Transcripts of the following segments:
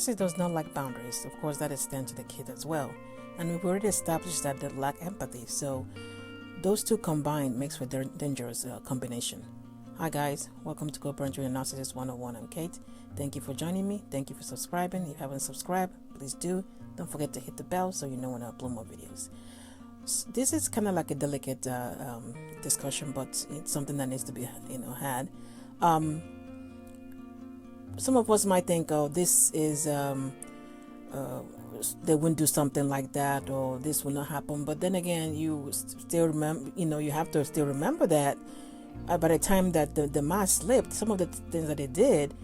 narcissist does not like boundaries. Of course, that extends to the kid as well. And we've already established that they lack empathy. So those two combined makes for a dangerous combination. Hi guys, welcome to Boundaries The Narcissist 101. I'm Kate. Thank you for joining me. Thank you for subscribing. If you haven't subscribed, please do. Don't forget to hit the bell so you know when I upload more videos. This is kind of like a delicate discussion, but it's something that needs to be had. Some of us might think, oh, this is they wouldn't do something like that, or this will not happen. But then again, you still remember, you have to still remember that by the time that the mask slipped, some of the things that they did,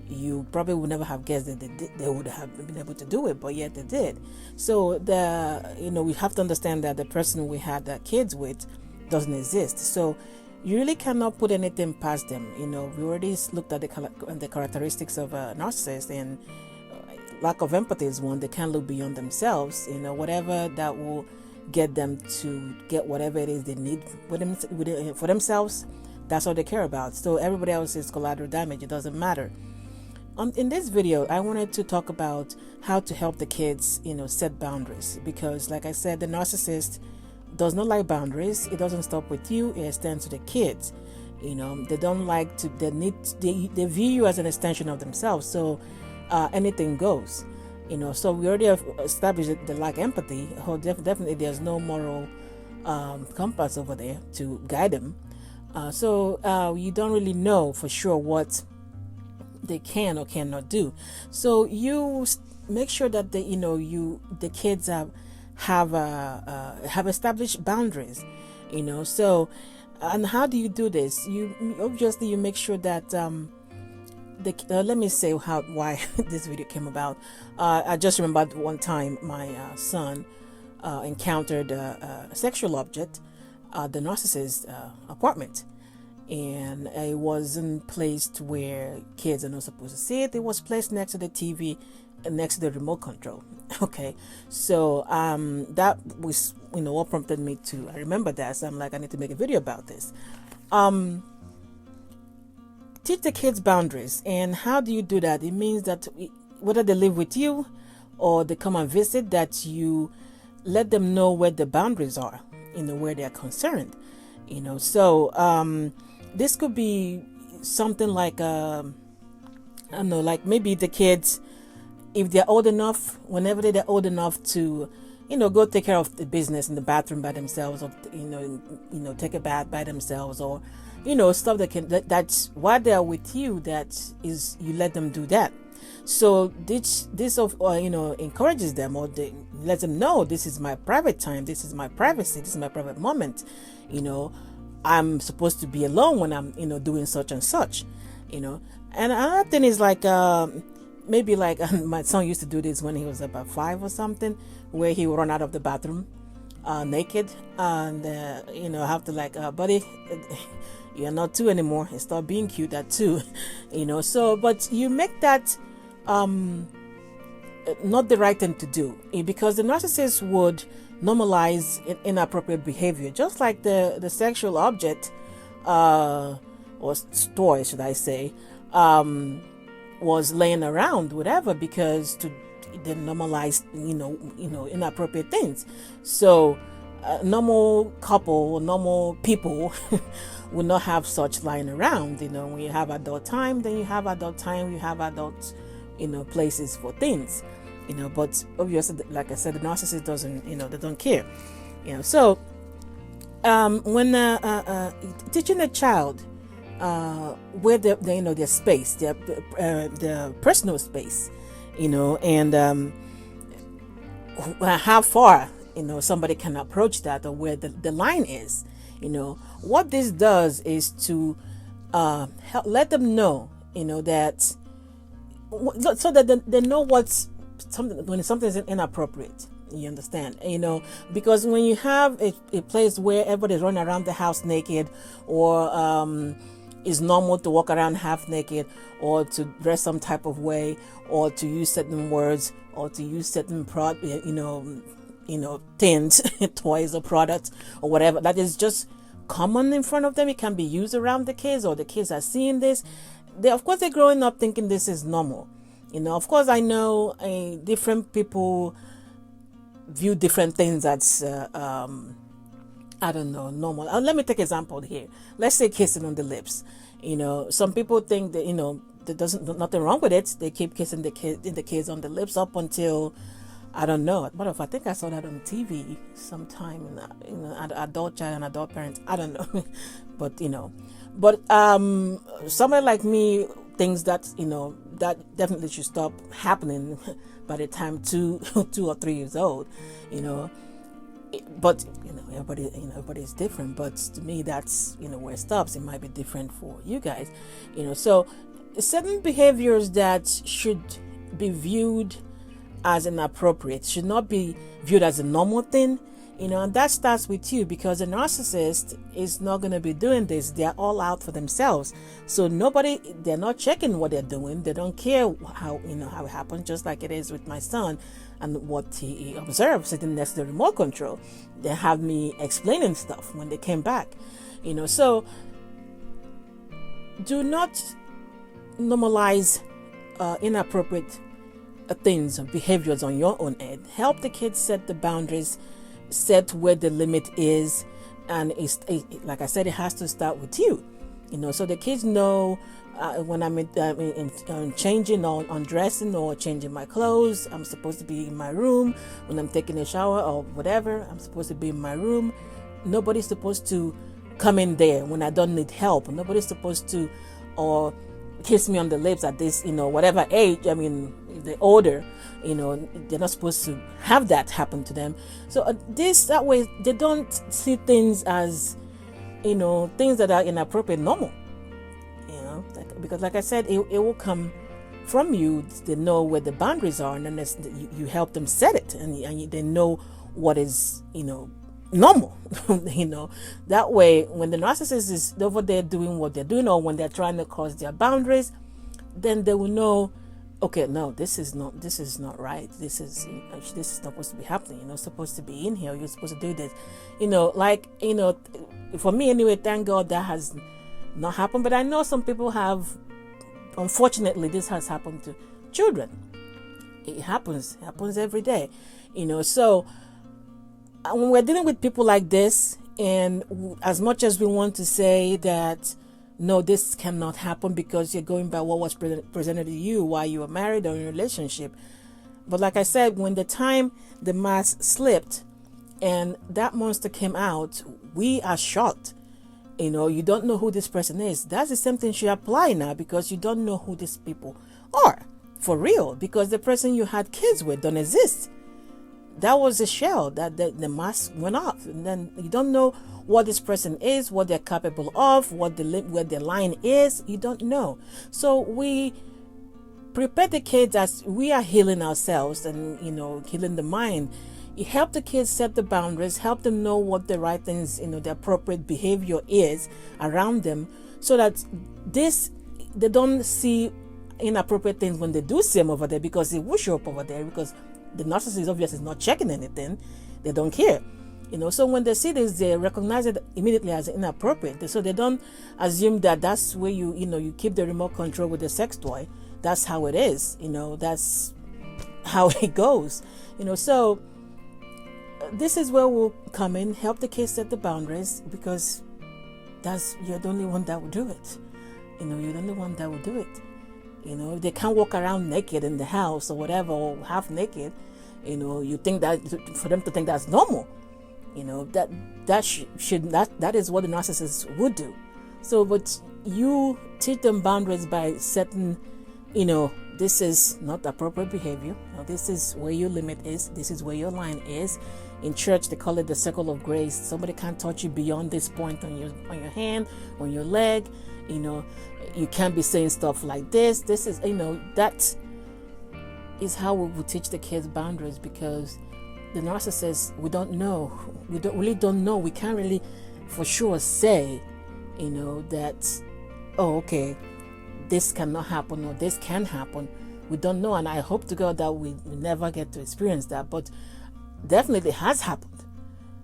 you probably would never have guessed that they would have been able to do it, but yet they did. So we have to understand that the person we had the kids with doesn't exist. So you really cannot put anything past them. We already looked at the characteristics of a narcissist, and lack of empathy is one. They can't look beyond themselves. Whatever that will get them to get whatever it is they need for themselves, that's all they care about. So everybody else is collateral damage. It doesn't matter. In this video, I wanted to talk about how to help the kids, set boundaries, because like I said, the narcissist does not like boundaries. It doesn't stop with you. It extends to the kids. They don't like to. They view you as an extension of themselves. So anything goes. So we already have established that they lack empathy. Definitely, there's no moral compass over there to guide them. So you don't really know for sure what they can or cannot do. So you make sure that the kids have established boundaries. So, and how do you do this? You make sure that let me say why this video came about. I just remembered one time my son encountered a sexual object at the narcissist's apartment, and it wasn't placed where kids are not supposed to see it. It was placed next to the TV and next to the remote control. Okay, so that was what prompted me to. I remember that, so I'm like, I need to make a video about this. Teach the kids boundaries. And how do you do that? It means that whether they live with you or they come and visit, that you let them know where the boundaries are, where they are concerned. So this could be something like I don't know, like maybe the kids, if they're old enough, whenever they're old enough to go take care of the business in the bathroom by themselves, or take a bath by themselves, or stuff that's while they're with you, that is, you let them do that. So this encourages them, or lets them know, this is my private time, this is my privacy, this is my private moment. I'm supposed to be alone when I'm doing such and such. And another thing is like maybe like my son used to do this when he was about 5 or something, where he would run out of the bathroom naked, and have to like, buddy, you're not 2 anymore, and start being cute at 2. So but you make that not the right thing to do, because the narcissist would normalize inappropriate behavior, just like the sexual object or toy, should I say, was laying around, whatever, because they normalize inappropriate things. So normal couple or normal people will not have such lying around. When you have adult time, then you have adult time, you have adult places for things. But obviously, like I said, the narcissist doesn't, they don't care. So when teaching a child where their space, their personal space, and how far somebody can approach that, or where the line is. What this does is to let them know, that, so that they know when something is inappropriate. You understand? Because when you have a place where everybody's running around the house naked, or it's normal to walk around half naked, or to dress some type of way, or to use certain words, or to use certain things, toys or products or whatever, that is just common in front of them. It can be used around the kids, or the kids are seeing this. Of course, they're growing up thinking this is normal. Of course, I know different people view different things as I don't know, normal. Let me take an example here. Let's say kissing on the lips. Some people think that there doesn't nothing wrong with it. They keep kissing the kids on the lips up until, I don't know. What if I think I saw that on TV sometime? Adult child and adult parents. I don't know, but somebody like me thinks that that definitely should stop happening by the time 2 or 3 years old. But everybody is different. But to me, that's where it stops. It might be different for you guys. So certain behaviors that should be viewed as inappropriate should not be viewed as a normal thing. And that starts with you, because a narcissist is not going to be doing this. They're all out for themselves. So they're not checking what they're doing. They don't care how it happens, just like it is with my son and what he observed sitting next to the remote control. They have me explaining stuff when they came back. So do not normalize inappropriate things or behaviors on your own end. Help the kids set the boundaries, set where the limit is, and like I said, it has to start with you. So the kids know when I'm changing or undressing or changing my clothes, I'm supposed to be in my room. When I'm taking a shower or whatever, I'm supposed to be in my room. Nobody's supposed to come in there when I don't need help. Nobody's supposed to or kiss me on the lips at this, whatever age. If they're older, they're not supposed to have that happen to them. So that way they don't see things as, things that are inappropriate normal. Because like I said, it will come from you. They know where the boundaries are, and then you help them set it, and they know what is, normal. That way, when the narcissist is over there doing what they're doing, or when they're trying to cross their boundaries, then they will know, okay, no, this is not right. This is not supposed to be happening. You're not supposed to be in here. You're supposed to do this. For me anyway, thank God that has not happened. But I know some people have. Unfortunately, this has happened to children. It happens every day. So when we're dealing with people like this, and as much as we want to say that no, this cannot happen because you're going by what was presented to you while you were married or in a relationship. But like I said, when the mask slipped and that monster came out, we are shocked. You don't know who this person is. That's the same thing should apply now, because you don't know who these people are for real, because the person you had kids with don't exist. That was a shell that the mask went off, and then you don't know what this person is, what they're capable of, where their line is. You don't know. So we prepare the kids as we are healing ourselves and healing the mind. You help the kids set the boundaries, help them know what the right things, the appropriate behavior is around them, so that they don't see inappropriate things when they do see them over there, because it will show up over there, because the narcissist obviously is not checking anything. They don't care. So when they see this, they recognize it immediately as inappropriate. So they don't assume that that's where you keep the remote control with the sex toy. That's how it is. That's how it goes. So this is where we'll come in, help the kids set the boundaries, because you're the only one that will do it. You're the only one that will do it. They can't walk around naked in the house or whatever, or half naked. You think that for them to think that's normal. That is what the narcissist would do. So, but you teach them boundaries by setting, this is not appropriate behavior. This is where your limit is. This is where your line is. In church, they call it the circle of grace. Somebody can't touch you beyond this point on your hand, on your leg. You can't be saying stuff like this. This is, that is how we will teach the kids boundaries, because the narcissist, we don't really know. We can't really for sure say, that, oh, okay, this cannot happen or this can happen. We don't know, and I hope to God that we never get to experience that. But definitely has happened.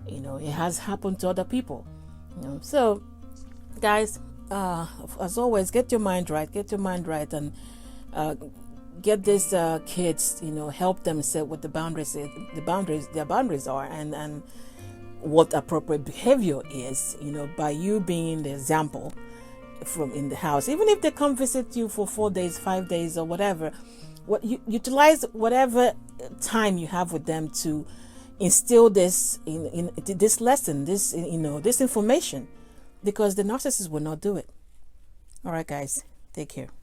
It has happened to other people. So, guys, as always, get your mind right, and get these kids, help them set what their boundaries are, and what appropriate behavior is, by you being the example from in the house. Even if they come visit you for 4 days, 5 days, or whatever, what you utilize whatever time you have with them to instill this in this lesson, this information, because the narcissist will not do it. All right, guys, take care.